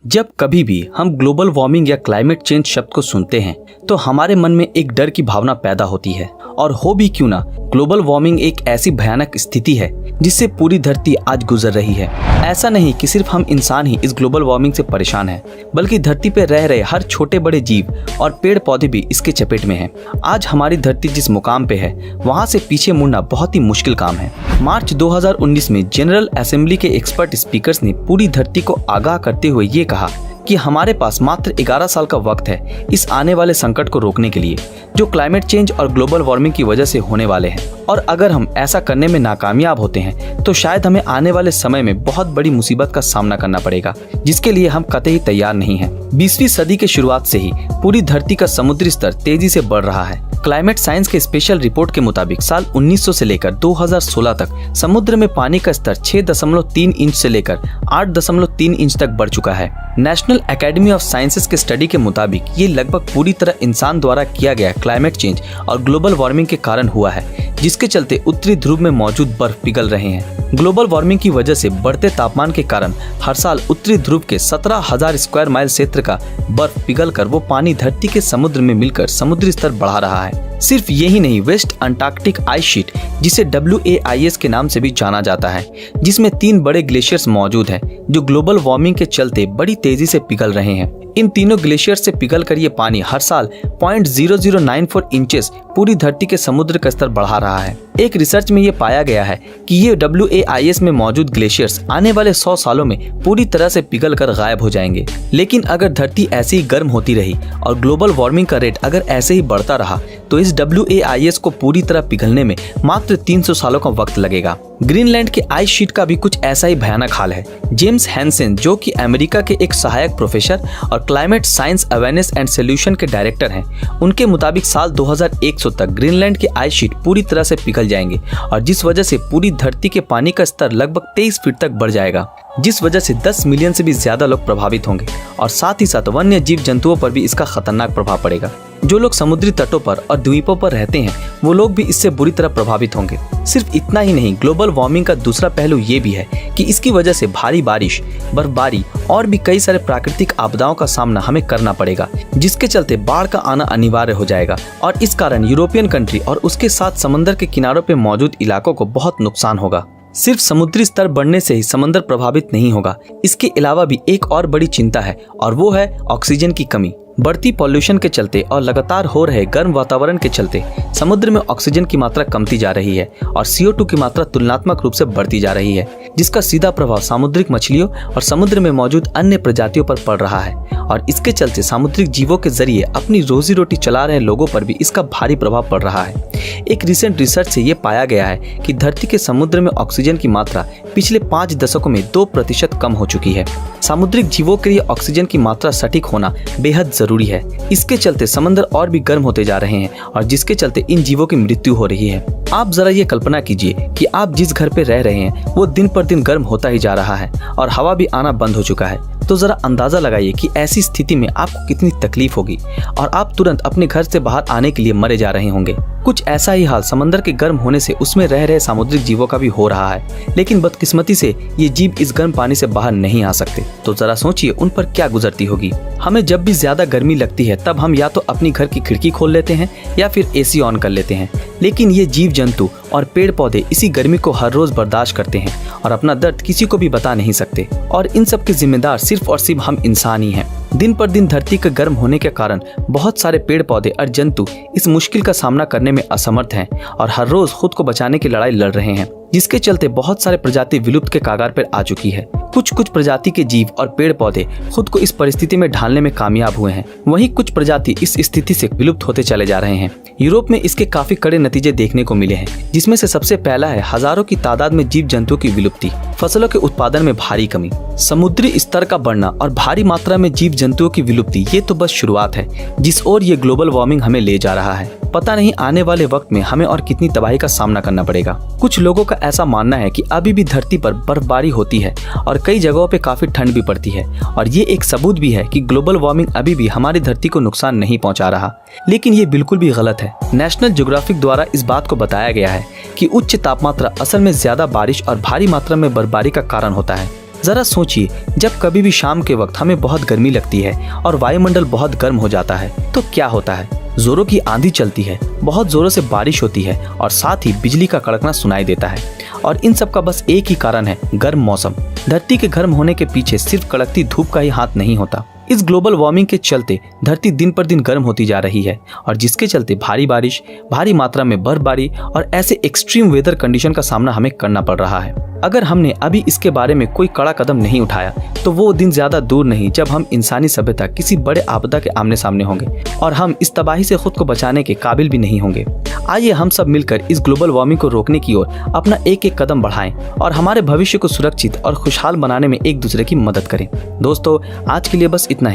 जब कभी भी हम ग्लोबल वार्मिंग या क्लाइमेट चेंज शब्द को सुनते हैं तो हमारे मन में एक डर की भावना पैदा होती है। और हो भी क्यों ना, ग्लोबल वार्मिंग एक ऐसी भयानक स्थिति है जिससे पूरी धरती आज गुजर रही है। ऐसा नहीं कि सिर्फ हम इंसान ही इस ग्लोबल वार्मिंग से परेशान हैं, बल्कि धरती पर रह रहे हर छोटे बड़े जीव और पेड़ पौधे भी इसके चपेट में हैं। आज हमारी धरती जिस मुकाम पे है वहाँ से पीछे मुड़ना बहुत ही मुश्किल काम है। मार्च 2019 में जनरल असेंबली के एक्सपर्ट स्पीकर्स ने पूरी धरती को आगाह करते हुए ये कहा कि हमारे पास मात्र 11 साल का वक्त है इस आने वाले संकट को रोकने के लिए, जो क्लाइमेट चेंज और ग्लोबल वार्मिंग की वजह से होने वाले हैं। और अगर हम ऐसा करने में नाकामयाब होते हैं तो शायद हमें आने वाले समय में बहुत बड़ी मुसीबत का सामना करना पड़ेगा, जिसके लिए हम कतई तैयार नहीं हैं। 20वीं सदी के शुरुआत से ही पूरी धरती का समुद्री स्तर तेजी से बढ़ रहा है। क्लाइमेट साइंस के स्पेशल रिपोर्ट के मुताबिक साल 1900 से लेकर 2016 तक समुद्र में पानी का स्तर 6.3 इंच से लेकर 8.3 इंच तक बढ़ चुका है। नेशनल एकेडमी ऑफ साइंसेज के स्टडी के मुताबिक ये लगभग पूरी तरह इंसान द्वारा किया गया क्लाइमेट चेंज और ग्लोबल वार्मिंग के कारण हुआ है, जिसके चलते उत्तरी ध्रुव में मौजूद बर्फ पिघल रहे हैं। ग्लोबल वार्मिंग की वजह से बढ़ते तापमान के कारण हर साल उत्तरी ध्रुव के 17,000 स्क्वायर माइल क्षेत्र का बर्फ पिघलकर वो पानी धरती के समुद्र में मिलकर समुद्री स्तर बढ़ा रहा है। सिर्फ यही नहीं, वेस्ट अंटार्कटिक आइस शीट, जिसे WAIS के नाम से भी जाना जाता है, जिसमें 3 बड़े ग्लेशियर्स मौजूद हैं जो ग्लोबल वार्मिंग के चलते बड़ी तेजी से पिघल रहे हैं। इन तीनों ग्लेशियर से पिघल कर ये पानी हर साल 0.0094 इंचेस पूरी धरती के समुद्र का स्तर बढ़ा रहा है। एक रिसर्च में ये पाया गया है कि ये WAIS में मौजूद ग्लेशियर्स आने वाले 100 सालों में पूरी तरह से पिघल कर गायब हो जाएंगे। लेकिन अगर धरती ऐसे ही गर्म होती रही और ग्लोबल वार्मिंग का रेट अगर ऐसे ही बढ़ता रहा तो इस WAIS को पूरी तरह पिघलने में मात्र 300 सालों का वक्त लगेगा। ग्रीनलैंड के आइस शीट का भी कुछ ऐसा ही भयानक हाल है। जेम्स हैंसेन, जो कि अमेरिका के एक सहायक प्रोफेसर और climate science awareness and solution के डायरेक्टर हैं, उनके मुताबिक साल 2100 तक ग्रीनलैंड के आइस शीट पूरी तरह से पिघल जाएंगे, और जिस वजह से पूरी धरती के पानी का स्तर लगभग 23 फीट तक बढ़ जाएगा, जिस वजह से 10 मिलियन से भी ज्यादा लोग प्रभावित होंगे। और साथ ही साथ वन्य जीव जंतुओं पर भी इसका खतरनाक प्रभाव पड़ेगा। जो लोग समुद्री तटों पर और द्वीपों पर रहते हैं वो लोग भी इससे बुरी तरह प्रभावित होंगे। सिर्फ इतना ही नहीं, ग्लोबल वार्मिंग का दूसरा पहलू ये भी है कि इसकी वजह से भारी बारिश, बर्फबारी और भी कई सारे प्राकृतिक आपदाओं का सामना हमें करना पड़ेगा, जिसके चलते बाढ़ का आना अनिवार्य हो जाएगा। और इस कारण यूरोपियन कंट्री और उसके साथ समंदर के किनारों पर मौजूद इलाकों को बहुत नुकसान होगा। सिर्फ समुद्री स्तर बढ़ने से ही समंदर प्रभावित नहीं होगा, इसके अलावा भी एक और बड़ी चिंता है, और वो है ऑक्सीजन की कमी। बढ़ती पॉल्यूशन के चलते और लगातार हो रहे गर्म वातावरण के चलते समुद्र में ऑक्सीजन की मात्रा कमती जा रही है और CO2 की मात्रा तुलनात्मक रूप से बढ़ती जा रही है, जिसका सीधा प्रभाव सामुद्रिक मछलियों और समुद्र में मौजूद अन्य प्रजातियों पर पड़ रहा है। और इसके चलते सामुद्रिक जीवों के जरिए अपनी रोजी रोटी चला रहे लोगों पर भी इसका भारी प्रभाव पड़ रहा है। एक रिसेंट रिसर्च से ये पाया गया है कि धरती के समुद्र में ऑक्सीजन की मात्रा पिछले 5 दशकों में 2% कम हो चुकी है। सामुद्रिक जीवों के लिए ऑक्सीजन की मात्रा सटीक होना बेहद जरूरी है। इसके चलते समंदर और भी गर्म होते जा रहे हैं, और जिसके चलते इन जीवों की मृत्यु हो रही है। आप जरा ये कल्पना कीजिए कि आप जिस घर पे रह रहे हैं वो दिन पर दिन गर्म होता ही जा रहा है और हवा भी आना बंद हो चुका है। तो जरा अंदाजा लगाइए कि ऐसी स्थिति में आपको कितनी तकलीफ होगी और आप तुरंत अपने घर से बाहर आने के लिए मरे जा रहे होंगे। कुछ ऐसा ही हाल समंदर के गर्म होने से उसमें रह रहे सामुद्रिक जीवों का भी हो रहा है, लेकिन बदकिस्मती से ये जीव इस गर्म पानी से बाहर नहीं आ सकते। तो जरा सोचिए उन पर क्या गुजरती होगी। हमें जब भी ज्यादा गर्मी लगती है तब हम या तो अपनी घर की खिड़की खोल लेते हैं या फिर AC ऑन कर लेते हैं, लेकिन ये जीव जंतु और पेड़ पौधे इसी गर्मी को हर रोज बर्दाश्त करते हैं और अपना दर्द किसी को भी बता नहीं सकते। और इन सब के जिम्मेदार सिर्फ और सिर्फ हम इंसान ही हैं। दिन पर दिन धरती के गर्म होने के कारण बहुत सारे पेड़ पौधे और जंतु इस मुश्किल का सामना करने में असमर्थ हैं और हर रोज खुद को बचाने की लड़ाई लड़ रहे हैं, जिसके चलते बहुत सारे प्रजाति विलुप्त के कगार पर आ चुकी है। कुछ प्रजाति के जीव और पेड़ पौधे खुद को इस परिस्थिति में ढालने में कामयाब हुए हैं, वहीं कुछ प्रजाति इस स्थिति से विलुप्त होते चले जा रहे हैं। यूरोप में इसके काफी कड़े नतीजे देखने को मिले हैं, जिसमें से सबसे पहला है हजारों की तादाद में जीव जंतुओं की विलुप्ति, फसलों के उत्पादन में भारी कमी, समुद्री स्तर का बढ़ना और भारी मात्रा में जीव जंतुओं की विलुप्ति। ये तो बस शुरुआत है जिस ओर ये ग्लोबल वार्मिंग हमें ले जा रहा है। पता नहीं आने वाले वक्त में हमें और कितनी तबाही का सामना करना पड़ेगा। कुछ लोगों का ऐसा मानना है कि अभी भी धरती पर बर्फबारी होती है और कई जगहों पे काफी ठंड भी पड़ती है, और ये एक सबूत भी है कि ग्लोबल वार्मिंग अभी भी हमारी धरती को नुकसान नहीं पहुंचा रहा। लेकिन ये बिल्कुल भी गलत है। नेशनल ज्योग्राफिक द्वारा इस बात को बताया गया है कि उच्च तापमात्रा असल में ज्यादा बारिश और भारी मात्रा में बर्फबारी का कारण होता है। जरा सोचिए, जब कभी भी शाम के वक्त हमें बहुत गर्मी लगती है और वायुमंडल बहुत गर्म हो जाता है तो क्या होता है? जोरों की आंधी चलती है, बहुत जोरों से बारिश होती है और साथ ही बिजली का कड़कना सुनाई देता है। और इन सब का बस एक ही कारण है, गर्म मौसम। धरती के गर्म होने के पीछे सिर्फ कड़कती धूप का ही हाथ नहीं होता। इस ग्लोबल वार्मिंग के चलते धरती दिन पर दिन गर्म होती जा रही है और जिसके चलते भारी बारिश, भारी मात्रा में बर्फबारी और ऐसे एक्सट्रीम वेदर कंडीशन का सामना हमें करना पड़ रहा है। अगर हमने अभी इसके बारे में कोई कड़ा कदम नहीं उठाया तो वो दिन ज्यादा दूर नहीं जब हम इंसानी सभ्यता किसी बड़े आपदा के आमने सामने होंगे और हम इस तबाही से खुद को बचाने के काबिल भी नहीं होंगे। आइए हम सब मिलकर इस ग्लोबल वार्मिंग को रोकने की ओर अपना एक एक कदम बढ़ाएं और हमारे भविष्य को सुरक्षित और खुशहाल बनाने में एक दूसरे की मदद करें। दोस्तों, आज के लिए बस इतना ही।